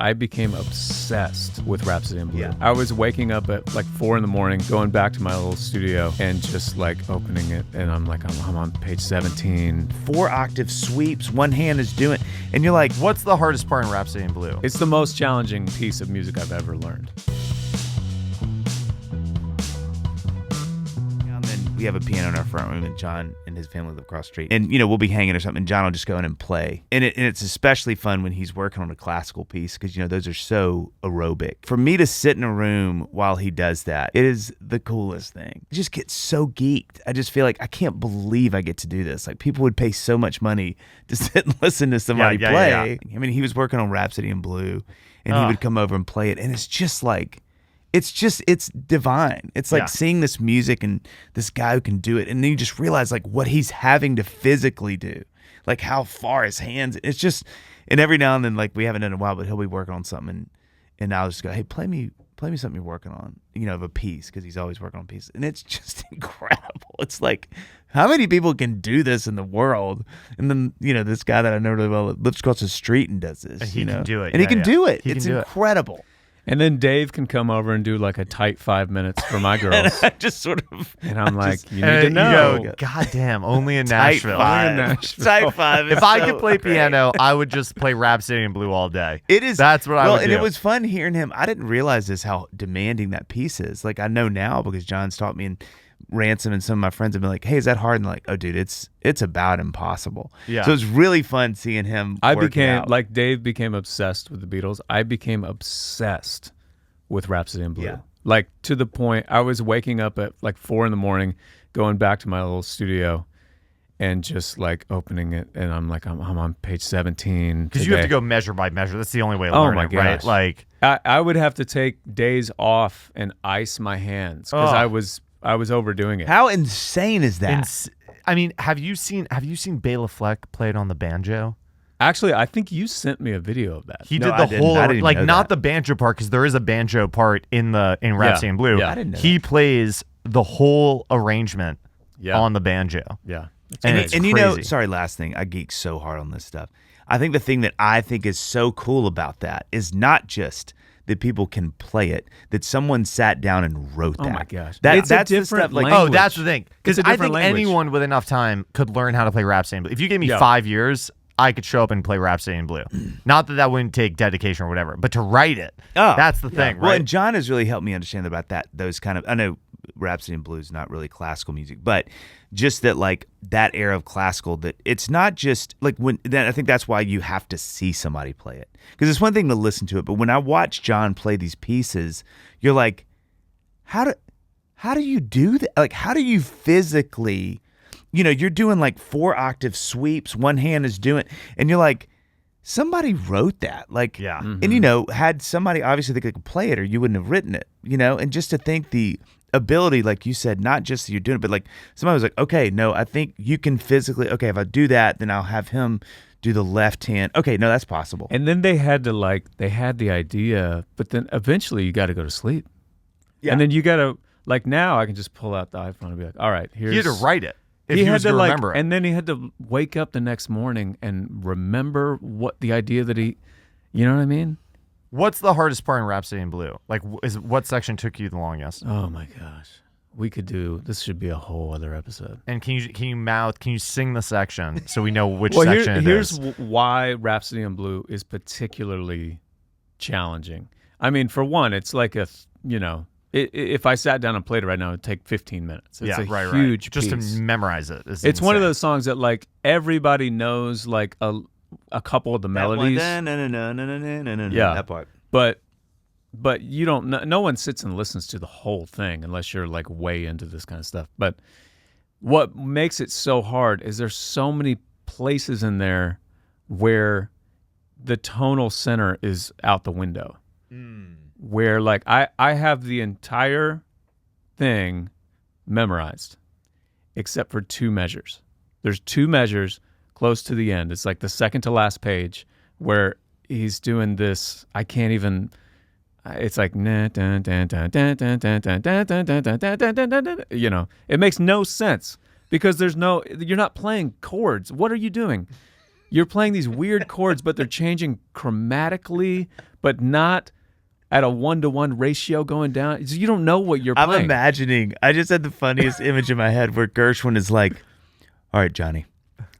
I became obsessed with Rhapsody in Blue. Yeah. I was waking up at like 4 a.m, going back to my little studio and just like opening it, and I'm like, I'm on page 17. 4-octave sweeps, one hand is doing, and you're like, what's the hardest part in Rhapsody in Blue? It's the most challenging piece of music I've ever learned. we have a piano in our front room, and John and his family live across the street. And, we'll be hanging or something, and John will just go in and play. And it's especially fun when he's working on a classical piece because, those are so aerobic. For me to sit in a room while he does that, it is the coolest thing. I just get so geeked. I just feel like I can't believe I get to do this. Like, people would pay so much money to sit and listen to somebody play. Yeah. I mean, he was working on Rhapsody in Blue, and he would come over and play it, and it's just like... it's divine. It's like seeing this music and this guy who can do it. And then you just realize like what he's having to physically do, like how far his hands, it's just, and every now and then, like we haven't done it in a while, but he'll be working on something and I'll just go, hey, play me something you're working on, of a piece. Cause he's always working on pieces. And it's just incredible. It's like, how many people can do this in the world? And then, this guy that I know really well lives across the street and does this, and he can do it. And he can do it. It's incredible. And then Dave can come over and do like a tight 5 minutes for my girls. Just sort of. And I'm like, you need to know. God damn, only in Nashville. Tight 5. If I could play piano, I would just play Rhapsody in Blue all day. It is. That's what I would do. And it was fun hearing him. I didn't realize this, how demanding that piece is. Like, I know now because John's taught me, and Ransom and some of my friends have been like, hey, is that hard? And like, oh, dude, it's about impossible. Yeah. So it's really fun seeing him like Dave became obsessed with the Beatles. I became obsessed with Rhapsody in Blue. Yeah. Like, to the point I was waking up at like 4 a.m, going back to my little studio and just like opening it, and I'm like, I'm on page 17. Because you have to go measure by measure. That's the only way to learn it, right? Like, I would have to take days off and ice my hands because I was overdoing it. How insane is that? I mean, have you seen Bela Fleck play it on the banjo? Actually, I think you sent me a video of that. He did the whole, like, not the banjo part, because there is a banjo part in Rhapsody in Blue. Yeah. I didn't know he plays the whole arrangement on the banjo. Yeah. And it's crazy. Sorry, last thing. I geek so hard on this stuff. I think the thing that I think is so cool about that is not just that people can play it, that someone sat down and wrote that. Oh my gosh. That's a different like, language. Oh, that's the thing. Because I think language. anyone with enough time could learn how to play Rhapsody in Blue. If you gave me 5 years, I could show up and play Rhapsody in Blue. Not that wouldn't take dedication or whatever, but to write it, that's the thing, right? Well, and John has really helped me understand about that. Those kind of, I know Rhapsody in Blue is not really classical music, but just that, like, that era of classical, that it's not just like I think that's why you have to see somebody play it, because it's one thing to listen to it, but when I watch John play these pieces, you're like, how do you do that? Like, how do you physically, you're doing like 4-octave sweeps, one hand is doing, and you're like, somebody wrote that, like, and had somebody obviously that could play it, or you wouldn't have written it, and just to think the ability, like you said, not just that you're doing it, but like somebody was like, okay, no, I think you can physically, okay, if I do that, then I'll have him do the left hand. Okay, no, that's possible. And then they had the idea, but then eventually you got to go to sleep. Yeah. And then you got to, like, now I can just pull out the iPhone and be like, all right, here's. He had to write it. If he was to remember it. And then he had to wake up the next morning and remember what the idea that he, you know what I mean? What's the hardest part in Rhapsody in Blue? Like, what section took you the longest? Oh my gosh, this should be a whole other episode. And can you sing the section so we know which section it is? Here's why Rhapsody in Blue is particularly challenging. I mean, for one, it's like if I sat down and played it right now, it'd take 15 minutes. It's a huge piece. Just to memorize it. It's one of those songs that, like, everybody knows, like, a couple of the melodies. That part. But you don't. No one sits and listens to the whole thing unless you're like way into this kind of stuff. But what makes it so hard is there's so many places in there where the tonal center is out the window. Where, like, I have the entire thing memorized except for 2 measures. There's 2 measures close to the end. It's like the second to last page where he's doing this. I can't even. It's like it makes no sense because you're not playing chords. What are you doing? You're playing these weird chords, but they're changing chromatically, but not at a 1-to-1 ratio going down. You don't know what you're playing. I'm imagining. I just had the funniest image in my head where Gershwin is like, "All right, Johnny,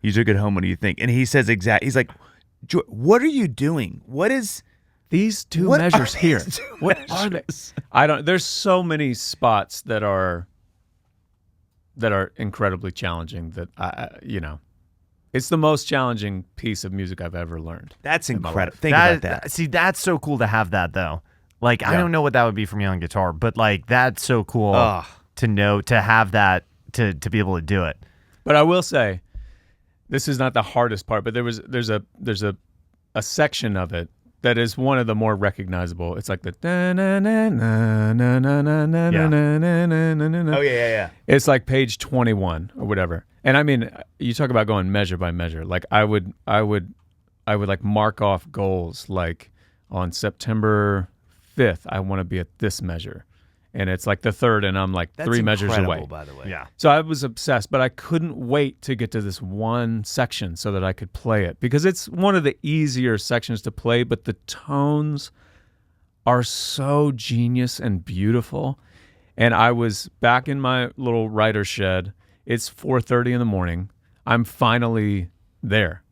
you took it home. What do you think?" And he says he's like, "What are you doing? What is these two measures here? What are they?" I don't. There's so many spots that are incredibly challenging. That it's the most challenging piece of music I've ever learned. That's incredible. Think about that. See, that's so cool to have that though. Like, I don't know what that would be for me on guitar, but like that's so cool to know, to have that, to be able to do it. But I will say, this is not the hardest part, but there's a section of it that is one of the more recognizable. It's like the Oh yeah. It's like page 21 or whatever. And I mean, you talk about going measure by measure. Like I would like mark off goals. Like on September 5th, I want to be at this measure. And it's like the 3rd, and I'm like 3 measures away. By the way. Yeah. So I was obsessed, but I couldn't wait to get to this one section so that I could play it, because it's one of the easier sections to play, but the tones are so genius and beautiful. And I was back in my little writer's shed. It's 4:30 in the morning. I'm finally there,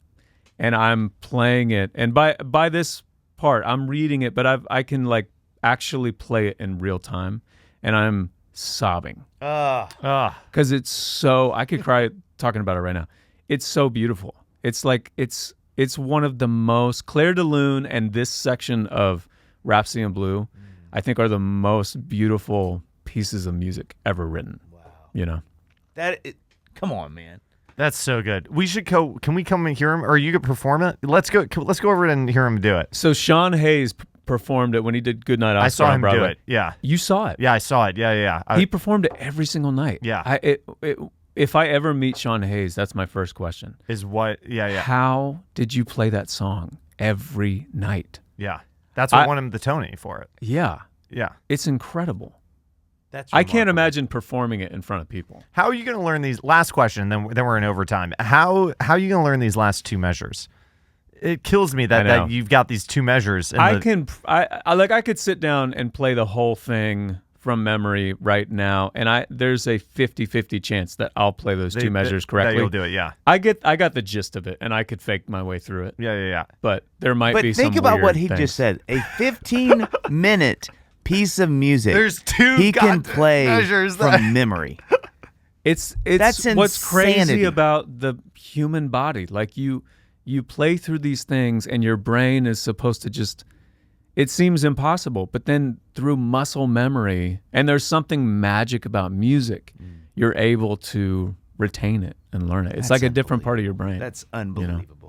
and I'm playing it. And by this part, I'm reading it, but I can like actually play it in real time, and I'm sobbing because it's so, I could cry talking about it right now. It's so beautiful. It's like it's one of the most, Claire de Lune and this section of Rhapsody in Blue, I think, are the most beautiful pieces of music ever written. Wow. Come on, man. That's so good. We should go. Can we come and hear him, or you could perform it? Let's go over and hear him do it. So Sean Hayes performed it when he did Goodnight Oscar. I saw him Broadway. do it. Yeah. You saw it? Yeah, I saw it. Yeah. He performed it every single night. Yeah. If I ever meet Sean Hayes, that's my first question. Is what? Yeah. How did you play that song every night? Yeah. That's what won him the Tony for it. Yeah. Yeah. It's incredible. That's I can't imagine performing it in front of people. How are you going to learn these? Last question, then we're in overtime. How are you going to learn these last 2 measures? It kills me that you've got these 2 measures. And I could sit down and play the whole thing from memory right now, and there's a 50-50 chance that I'll play those 2 measures correctly. That you'll do it, yeah. I got the gist of it, and I could fake my way through it. Yeah. But there might be some think about weird what he things. just said. A 15-minute piece of music. There's 2 he can play measures from memory. It's That's what's crazy insanity. about the human body. Like you play through these things, and your brain is supposed to just, it seems impossible, but then through muscle memory, and there's something magic about music, you're able to retain it and learn it. It's like a different part of your brain. That's unbelievable.